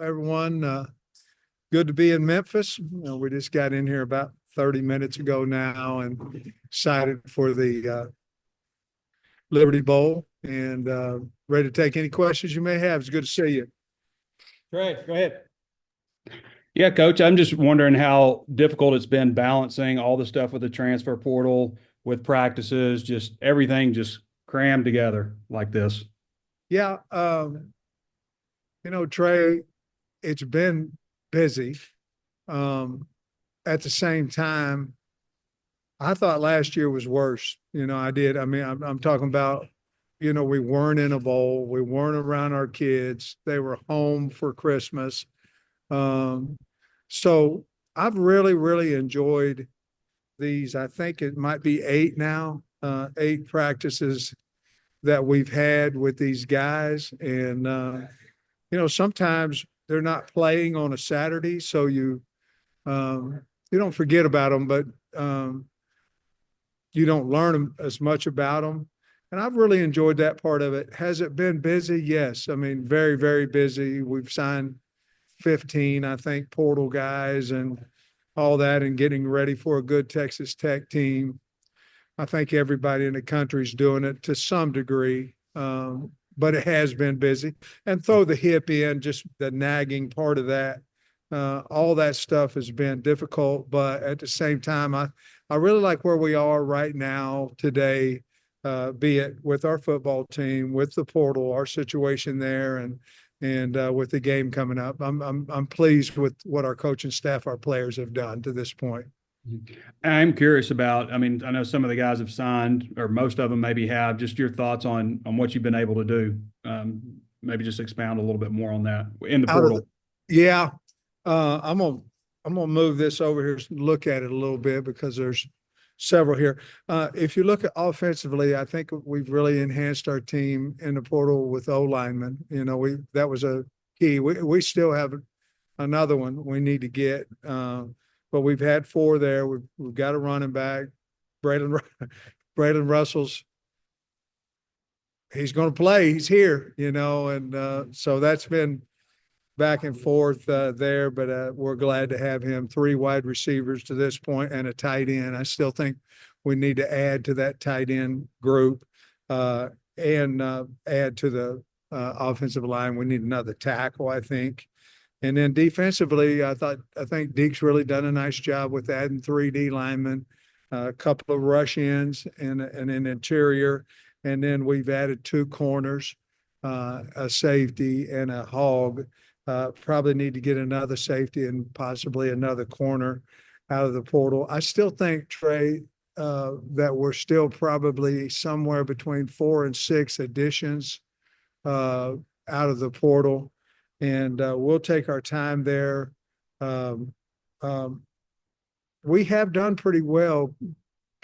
everyone? Good to be in Memphis. We just got in here about 30 minutes ago now and excited for the Liberty Bowl and ready to take any questions you may have. It's good to see you. Great. Go ahead. Yeah, Coach, I'm just wondering how difficult it's been balancing all the stuff with the transfer portal, with practices, just everything just crammed together like this. Yeah. Trey, it's been busy. At the same time, I thought last year was worse. I did. I mean, I'm talking about, we weren't in a bowl. We weren't around our kids. They were home for Christmas. So I've really, really enjoyed these. I think it might be 8 now, 8 practices that we've had with these guys. And, sometimes they're not playing on a Saturday, so you don't forget about them, but you don't learn as much about them. And I've really enjoyed that part of it. Has it been busy? Yes. I mean, very, very busy. We've signed 15, I think, portal guys and all that, and getting ready for a good Texas Tech team. I think everybody in the country is doing it to some degree, but it has been busy. And throw the hip in, just the nagging part of that. All that stuff has been difficult, but at the same time, I really like where we are right now today, be it with our football team, with the portal, our situation there, and with the game coming up. I'm pleased with what our coaching staff, our players have done to this point. I'm curious about, I mean, I know some of the guys have signed, or most of them maybe have, just your thoughts on what you've been able to do. Maybe just expound a little bit more on that in the portal. Yeah. I'm gonna move this over here and look at it a little bit because there's several here. If you look at offensively, I think we've really enhanced our team in the portal with O-linemen. That was a key. We still have another one we need to get, but we've had 4 there. We've got a running back, Braylon Russell's. He's going to play. He's here, and so that's been back and forth there, but we're glad to have him. 3 wide receivers to this point and a tight end. I still think we need to add to that tight end group and add to the offensive line. We need another tackle, I think. And then defensively, I think Deke's really done a nice job with adding 3 D linemen, a couple of rush ends and an interior. And then we've added 2 corners, a safety and a hog. Probably need to get another safety and possibly another corner out of the portal. I still think, Trey, that we're still probably somewhere between 4 and 6 additions out of the portal. And we'll take our time there. We have done pretty well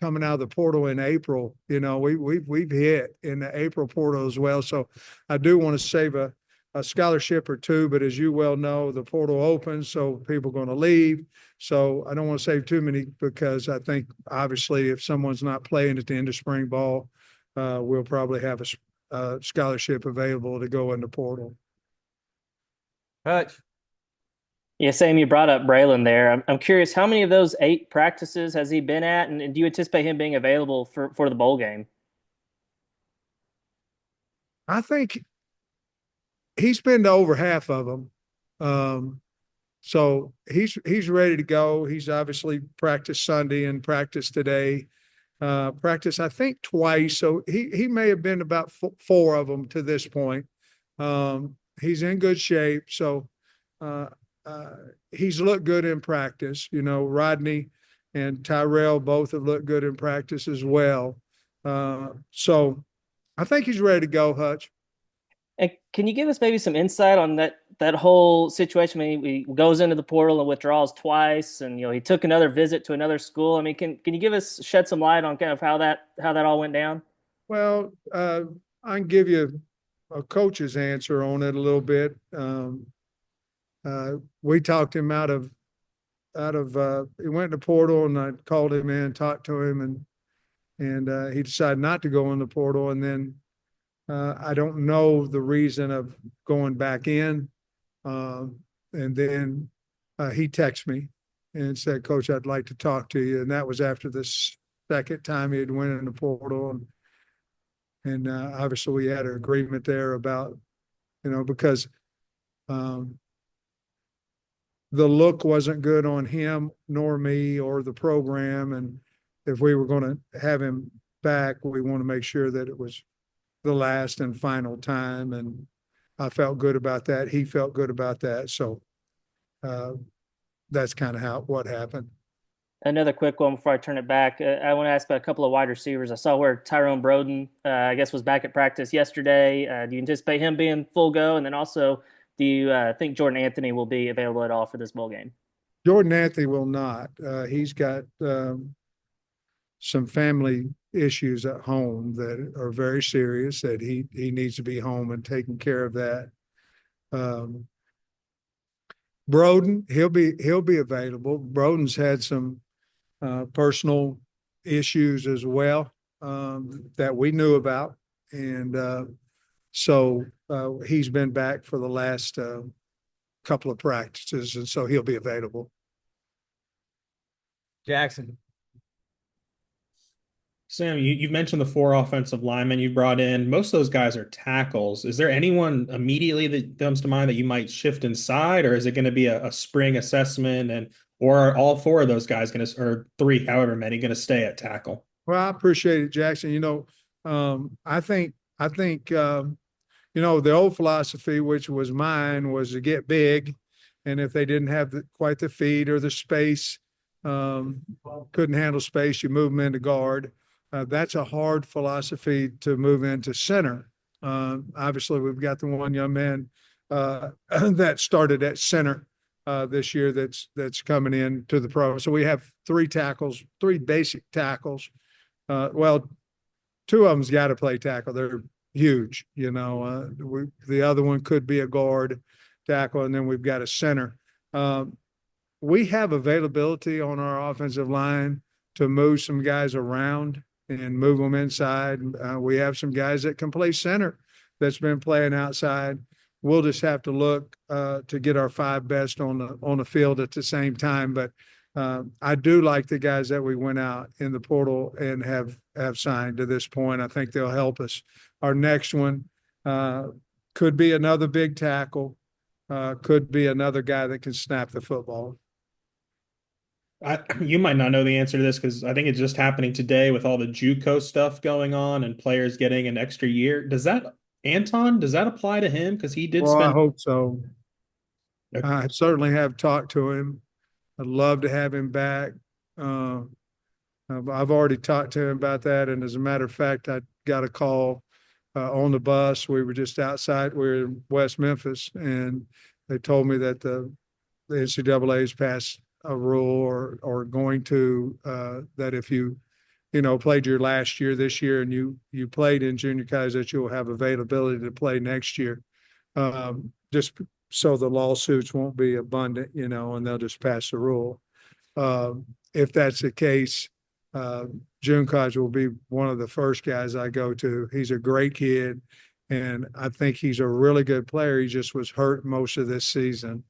coming out of the portal in April. We've hit in the April portal as well. So I do want to save a scholarship or 2, but as you well know, the portal opens, so people are going to leave. So I don't want to save too many, because I think obviously if someone's not playing at the end of spring ball, we'll probably have a scholarship available to go in the portal. Hutch. Yeah, Sam, you brought up Braylon there. I'm curious, how many of those 8 practices has he been at, and do you anticipate him being available for the bowl game? I think he's been to over half of them. So he's ready to go. He's obviously practiced Sunday and practiced today. Practiced, I think, twice. So he may have been about 4 of them to this point. He's in good shape. So he's looked good in practice. Rodney and Tyrell both have looked good in practice as well. So I think he's ready to go, Hutch. And can you give us maybe some insight on that whole situation? I mean, he goes into the portal and withdraws twice, and he took another visit to another school. I mean, can you shed some light on kind of how that all went down? Well, I can give you a coach's answer on it a little bit. We talked him out of he went in the portal, and I called him in, talked to him, and he decided not to go in the portal. And then I don't know the reason of going back in. And then he texted me and said, Coach, I'd like to talk to you. And that was after the second time he had went in the portal. And obviously we had an agreement there about, because the look wasn't good on him nor me or the program. And if we were going to have him back, we want to make sure that it was the last and final time. And I felt good about that. He felt good about that. So that's kind of what happened. Another quick one before I turn it back. I want to ask about a couple of wide receivers. I saw where Tyrone Broden, I guess, was back at practice yesterday. Do you anticipate him being full go? And then also, do you think Jordan Anthony will be available at all for this bowl game? Jordan Anthony will not. He's got some family issues at home that are very serious, that he needs to be home and taking care of that. Broden, he'll be available. Broden's had some personal issues as well that we knew about. And so he's been back for the last couple of practices, and so he'll be available. Jackson. Sam, you mentioned the 4 offensive linemen you brought in. Most of those guys are tackles. Is there anyone immediately that comes to mind that you might shift inside, or is it going to be a spring assessment, or are all 4 of those guys going to, or 3, however many, going to stay at tackle? Well, I appreciate it, Jackson. I think the old philosophy, which was mine, was to get big, and if they didn't have quite the feet or the space, couldn't handle space, you move them into guard. That's a hard philosophy to move into center. Obviously, we've got the one young man that started at center this year that's coming in to the pro. So we have 3 basic tackles. Well, 2 of them's got to play tackle. They're huge. The other one could be a guard tackle, and then we've got a center. We have availability on our offensive line to move some guys around and move them inside. We have some guys that can play center that's been playing outside. We'll just have to look to get our 5 best on the field at the same time. But I do like the guys that we went out in the portal and have signed to this point. I think they'll help us. Our next one could be another big tackle, could be another guy that can snap the football. You might not know the answer to this because I think it's just happening today with all the JUCO stuff going on and players getting an extra year. Does that apply to him? Because he did Well, I spend. hope so. Okay. I certainly have talked to him. I'd love to have him back. I've already talked to him about that. And as a matter of fact, I got a call on the bus. We were just outside. We were in West Memphis, and they told me that the NCAA's passed a rule or going to that if you played your last year this year and you played in junior college, that you'll have availability to play next year, just so the lawsuits won't be abundant, and they'll just pass the rule. If that's the case, June College will be one of the first guys I go to. He's a great kid, and I think he's a really good player. He just was hurt most of this season.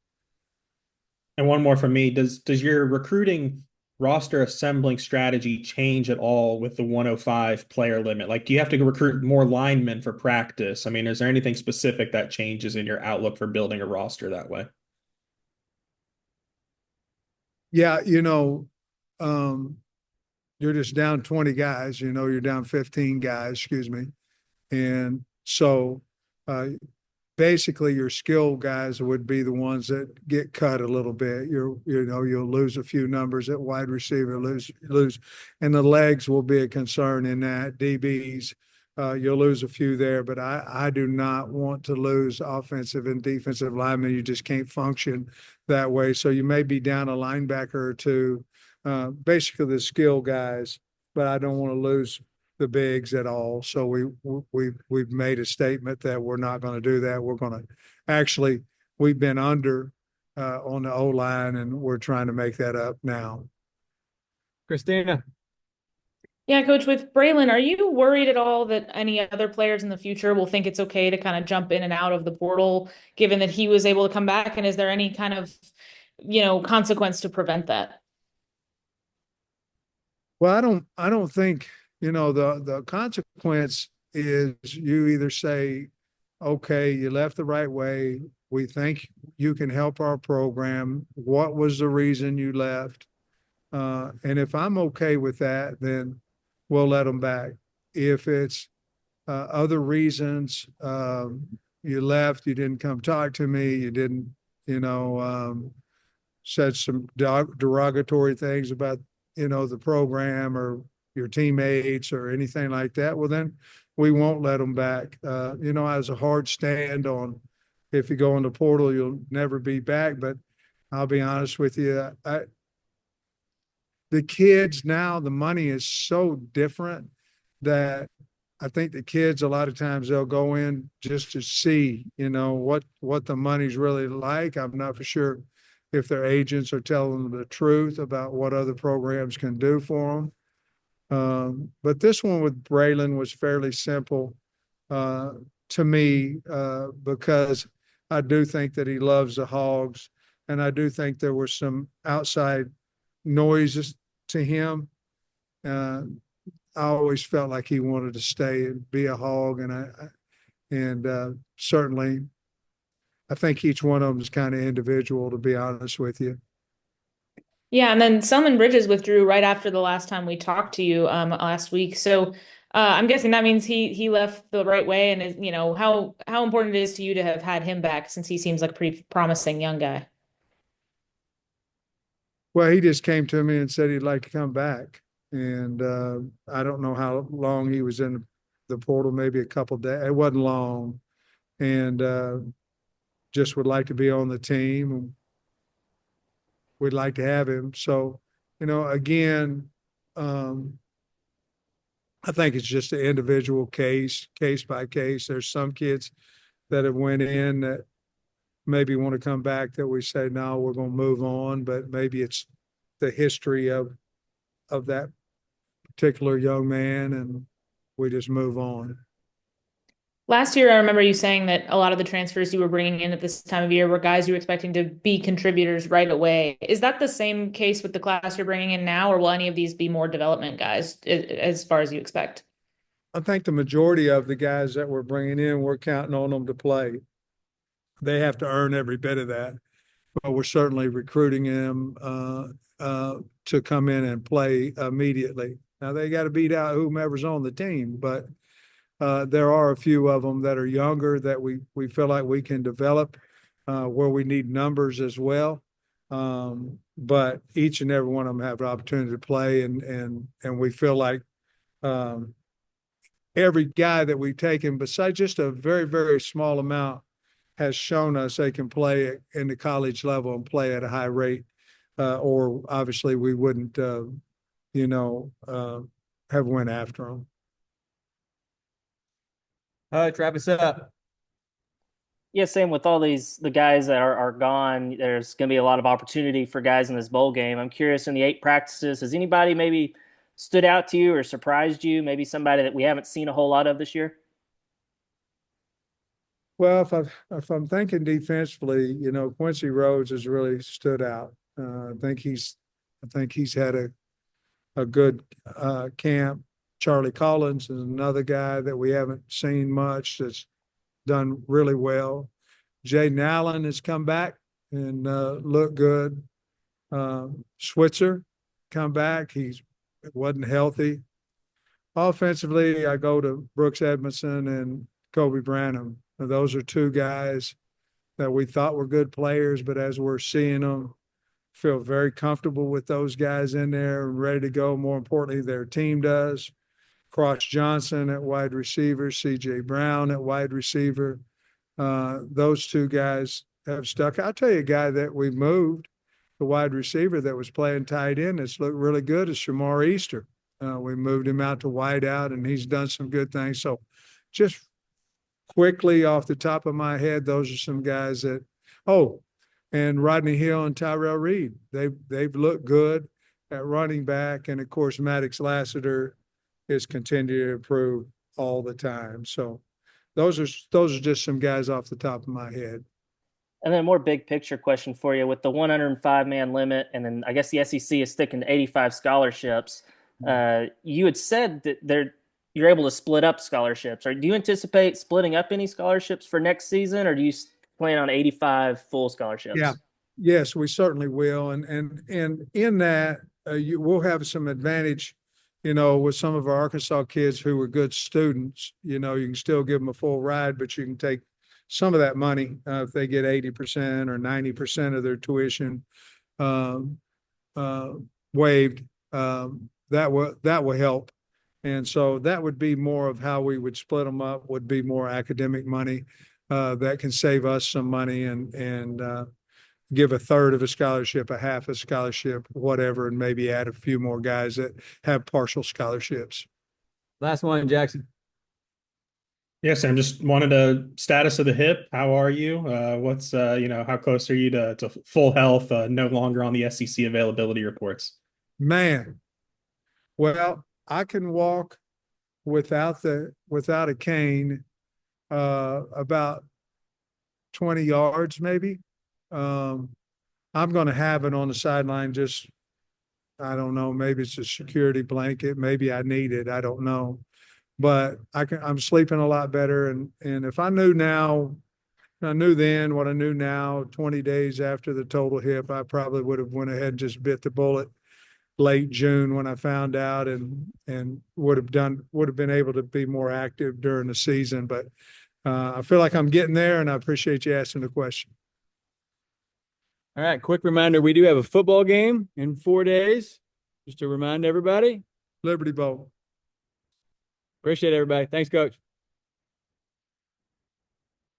And one more from me. Does your recruiting roster assembling strategy change at all with the 105 player limit? Like, do you have to recruit more linemen for practice? I mean, is there anything specific that changes in your outlook for building a roster that way? Yeah, you're just down 20 guys, you're down 15 guys, excuse me. And so basically your skill guys would be the ones that get cut a little bit. You'll lose a few numbers at wide receiver, lose, and the legs will be a concern in that. DBs, you'll lose a few there, but I do not want to lose offensive and defensive linemen. You just can't function that way. So you may be down a linebacker or 2, basically the skill guys, but I don't want to lose the bigs at all. So we've made a statement that we're not going to do that. We're going to we've been under on the O-line, and we're trying to make that up now. Christina. Yeah, Coach, with Braylon, are you worried at all that any other players in the future will think it's okay to kind of jump in and out of the portal, given that he was able to come back? And is there any kind of, consequence to prevent that? Well, I don't think, the consequence is you either say, okay, you left the right way. We think you can help our program. What was the reason you left? And if I'm okay with that, then we'll let them back. If it's other reasons, you left, you didn't come talk to me, you didn't, said some derogatory things about, the program or your teammates or anything like that, well, then we won't let them back. As a hard stand on if you go in the portal, you'll never be back. But I'll be honest with you, the kids now, the money is so different that I think the kids, a lot of times they'll go in just to see, what the money's really like. I'm not for sure if their agents are telling them the truth about what other programs can do for them. But this one with Braylon was fairly simple to me because I do think that he loves the Hogs, and I do think there was some outside noises to him. I always felt like he wanted to stay and be a Hog, and certainly I think each one of them is kind of individual, to be honest with you. Yeah, and then Selman Bridges withdrew right after the last time we talked to you last week. So I'm guessing that means he left the right way, and is, how important it is to you to have had him back since he seems like a pretty promising young guy. Well, he just came to me and said he'd like to come back. And I don't know how long he was in the portal, maybe a couple of days. It wasn't long. And just would like to be on the team. We'd like to have him. So, again, I think it's just an individual case by case. There's some kids that have went in that maybe want to come back that we say, no, we're going to move on, but maybe it's the history of that particular young man and we just move on. Last year, I remember you saying that a lot of the transfers you were bringing in at this time of year were guys you were expecting to be contributors right away. Is that the same case with the class you're bringing in now, or will any of these be more development guys as far as you expect? I think the majority of the guys that we're bringing in, we're counting on them to play. They have to earn every bit of that, but we're certainly recruiting them to come in and play immediately. Now they got to beat out whomever's on the team, but there are a few of them that are younger that we feel like we can develop where we need numbers as well. But each and every one of them have an opportunity to play, and we feel like every guy that we've taken, besides just a very, very small amount, has shown us they can play in the college level and play at a high rate. Or obviously we wouldn't, have went after them. All right, wrap us up. Yeah, same with all the guys that are gone. There's going to be a lot of opportunity for guys in this bowl game. I'm curious, in the 8 practices, has anybody maybe stood out to you or surprised you? Maybe somebody that we haven't seen a whole lot of this year? Well, if I'm thinking defensively, Quincy Rhodes has really stood out. I think he's had a good camp. Charlie Collins is another guy that we haven't seen much that's done really well. Jaden Allen has come back and looked good. Switzer come back. He wasn't healthy. Offensively, I go to Brooks Edmondson and Kobe Branham. Those are 2 guys that we thought were good players, but as we're seeing them, feel very comfortable with those guys in there and ready to go. More importantly, their team does. Cross Johnson at wide receiver, C.J. Brown at wide receiver. Those 2 guys have stuck. I'll tell you a guy that we moved, the wide receiver that was playing tight end that's looked really good, is Shamar Easter. We moved him out to wide out, and he's done some good things. So just quickly off the top of my head, those are some guys that and Rodney Hill and Tyrell Reed. They've looked good at running back. And of course, Maddox Lassiter is continue to improve all the time. So those are just some guys off the top of my head. And then a more big picture question for you with the 105-man limit, and then I guess the SEC is sticking to 85 scholarships. You had said that you're able to split up scholarships. Or do you anticipate splitting up any scholarships for next season, or do you plan on 85 full scholarships? Yeah. Yes, we certainly will. And in that, we'll have some advantage, with some of our Arkansas kids who were good students. You can still give them a full ride, but you can take some of that money if they get 80% or 90% of their tuition waived. That will help. And so that would be more of how we would split them up, would be more academic money that can save us some money and give a third of a scholarship, a half a scholarship, whatever, and maybe add a few more guys that have partial scholarships. Last one, Jackson. Yes, Sam, just wanted a status of the hip. How are you? What's how close are you to full health? No longer on the SEC availability reports. Man, well, I can walk without a cane about 20 yards maybe. I'm going to have it on the sideline. Just, I don't know, maybe it's a security blanket. Maybe I need it. I don't know, but I'm sleeping a lot better. And if I knew then what I knew now, 20 days after the total hip, I probably would have went ahead and just bit the bullet late June when I found out and would have been able to be more active during the season. But I feel like I'm getting there, and I appreciate you asking the question. All right, quick reminder, we do have a football game in 4 days, just to remind everybody. Liberty Bowl. Appreciate it, everybody. Thanks, Coach.